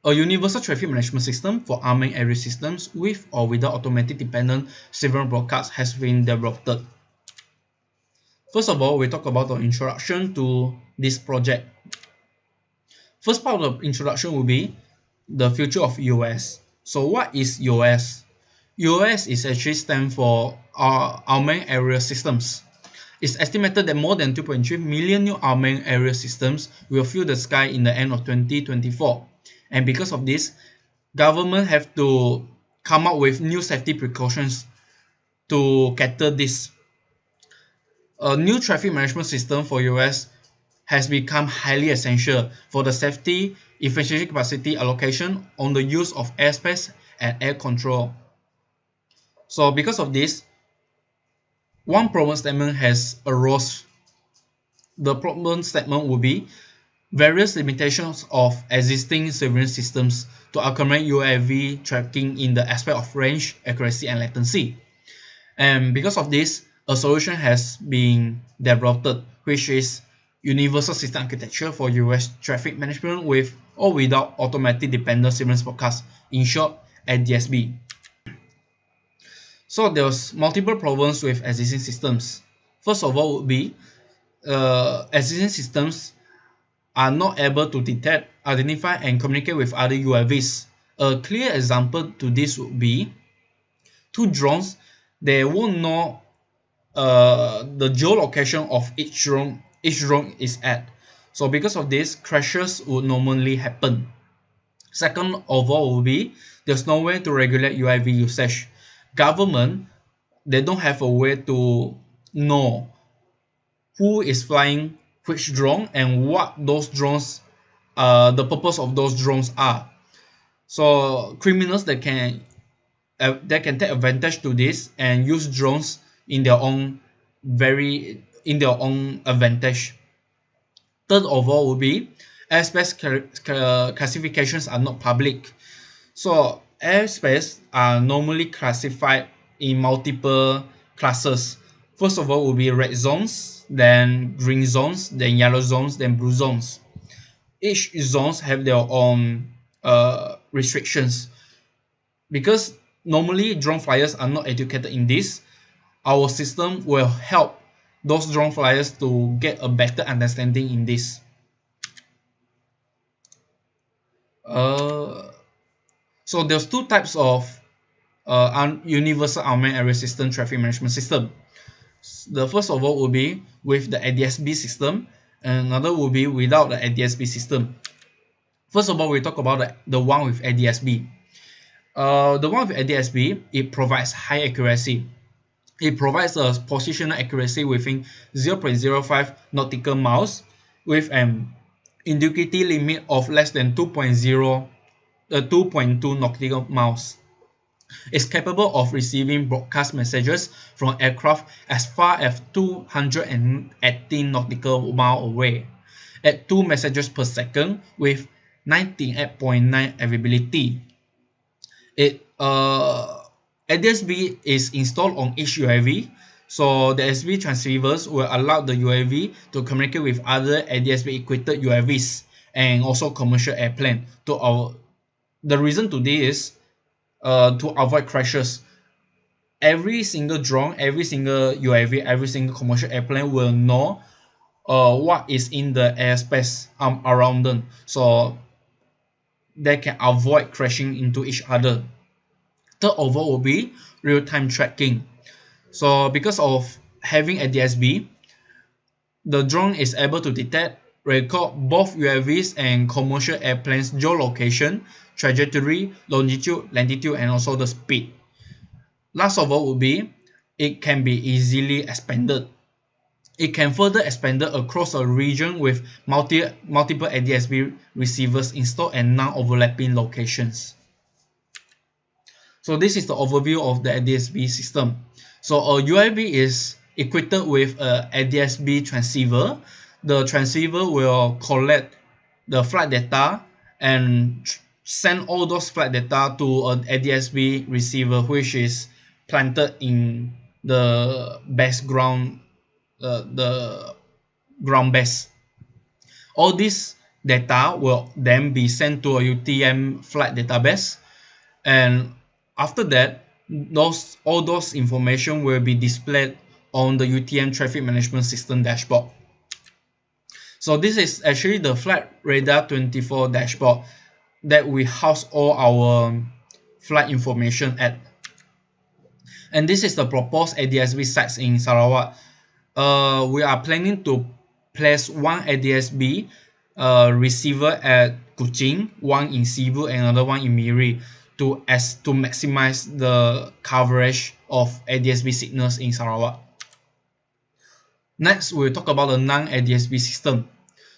A universal traffic management system for unmanned aerial systems with or without automatic dependent civil broadcast has been developed. First of all, we talk about the introduction to this project. First part of the introduction will be the future of UAS. So what is UAS? UAS is actually stand for Unmanned Aerial Systems. It's estimated that more than 2.3 million new unmanned aerial systems will fill the sky in the end of 2024. And because of this, government have to come up with new safety precautions to cater this. A new traffic management system for UAS has become highly essential for the safety, efficiency, capacity allocation on the use of airspace and air control. So because of this, one problem statement has arose. The problem statement will be various limitations of existing surveillance systems to accommodate UAV tracking in the aspect of range, accuracy, and latency. And because of this, a solution has been developed, which is Universal System Architecture for US Traffic Management with or without automatic dependent surveillance broadcast, in short, ADSB. So there's multiple problems with existing systems. First of all would be existing systems are not able to detect, identify, and communicate with other UAVs. A clear example to this would be two drones. They won't know the geolocation of each drone is at. So because of this, crashes would normally happen. Second of all will be there's no way to regulate UAV usage. Government, they don't have a way to know who is flying which drone and what those drones, the purpose of those drones are. So criminals that can take advantage to this and use drones in their own advantage. Third of all will be airspace classifications are not public. So airspace are normally classified in multiple classes. First of all will be red zones, then green zones, then yellow zones, then blue zones. Each zones have their own restrictions. Because normally drone flyers are not educated in this, our system will help those drone flyers to get a better understanding in this. So there's two types of universal unmanned aerial system traffic management system. The first of all will be with the ADSB system, and another will be without the ADSB system. First of all, we talk about the one with ADSB. The one with ADSB, it provides high accuracy. It provides a positional accuracy within 0.05 nautical miles with an indicative limit of less than 2.2 nautical miles. It's capable of receiving broadcast messages from aircraft as far as 218 nautical miles away at 2 messages per second with 98.9 availability. ADSB is installed on each UAV, so the ADSB transceivers will allow the UAV to communicate with other ADSB equipped UAVs and also commercial airplane. The reason to this is to avoid crashes. Every single drone, every single UAV, every single commercial airplane will know what is in the airspace around them, so they can avoid crashing into each other. Third of all will be real-time tracking. So because of having a DSB, the drone is able to detect, record both UAVs and commercial airplanes' geolocation, trajectory, longitude, latitude, and also the speed. Last of all will be it can be easily expanded. It can further expand across a region with multiple ADSB receivers installed and non-overlapping locations. So this is the overview of the ADSB system. So a UAV is equipped with a ADSB transceiver. The transceiver will collect the flight data and send all those flight data to an ADSB receiver, which is planted in the base ground, the ground base. All this data will then be sent to a UTM flight database, and after that all those information will be displayed on the UTM traffic management system dashboard. So this is actually the Flightradar24 dashboard that we house all our flight information at. And this is the proposed ADS-B sites in Sarawak. We are planning to place one ADS-B receiver at Kuching, one in Sibu, and another one in Miri to maximize the coverage of ADS-B signals in Sarawak. Next, we'll talk about the non-ADS-B system.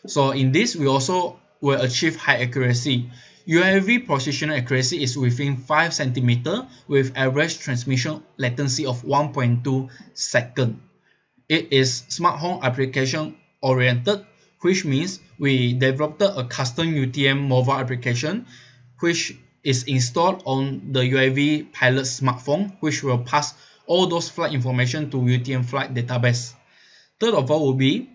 So in this, we also will achieve high accuracy. UAV positional accuracy is within 5 cm with average transmission latency of 1.2 seconds. It is smart home application oriented, which means we developed a custom UTM mobile application which is installed on the UAV pilot smartphone, which will pass all those flight information to UTM flight database. Third of all will be,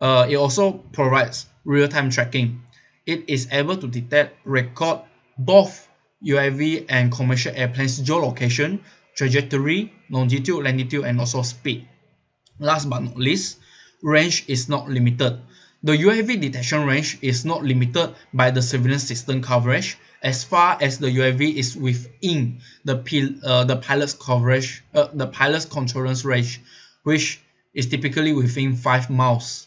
it also provides real-time tracking. It is able to detect, record both UAV and commercial airplanes' geolocation, trajectory, longitude, latitude, and also speed. Last but not least, range is not limited. The UAV detection range is not limited by the surveillance system coverage as far as the UAV is within the pilot's coverage, the pilot's controller's range, which is typically within 5 miles.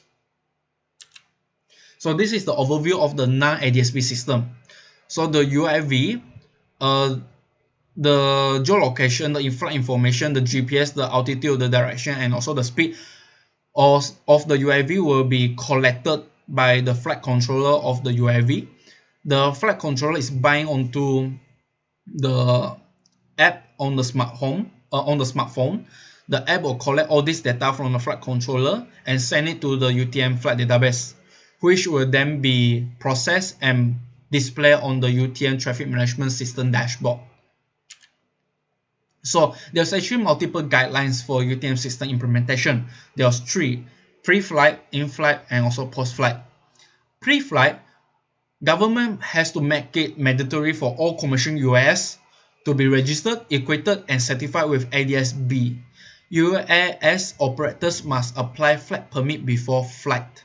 So this is the overview of the non-ADS-B system. So the UAV, the geolocation, the in-flight information, the GPS, the altitude, the direction, and also the speed of the UAV will be collected by the flight controller of the UAV. The flight controller is bind onto the app on the smartphone. The app will collect all this data from the flight controller and send it to the UTM flight database, which will then be processed and displayed on the UTM traffic management system dashboard. So there's actually multiple guidelines for UTM system implementation. There's 3: pre-flight, in-flight, and also post-flight. Pre-flight, government has to make it mandatory for all commercial UAS to be registered, equipped, and certified with ADS-B. UAS operators must apply flight permit before flight.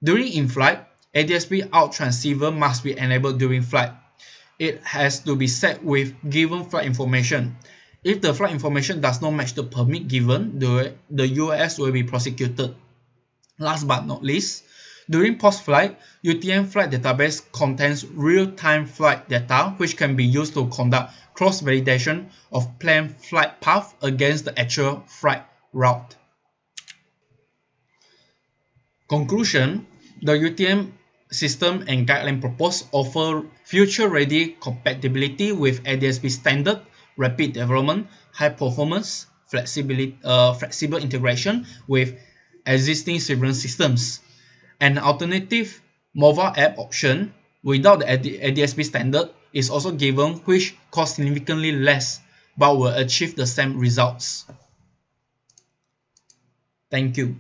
During in-flight, ADS-B out transceiver must be enabled during flight. It has to be set with given flight information. If the flight information does not match the permit given, the UAS will be prosecuted. Last but not least, during post-flight, UTM flight database contains real-time flight data which can be used to conduct cross-validation of planned flight path against the actual flight route. Conclusion: the UTM system and guideline proposed offer future-ready compatibility with ADS-B standard, rapid development, high performance, flexible integration with existing surveillance systems. An alternative mobile app option without the ADS-B standard is also given, which costs significantly less but will achieve the same results. Thank you.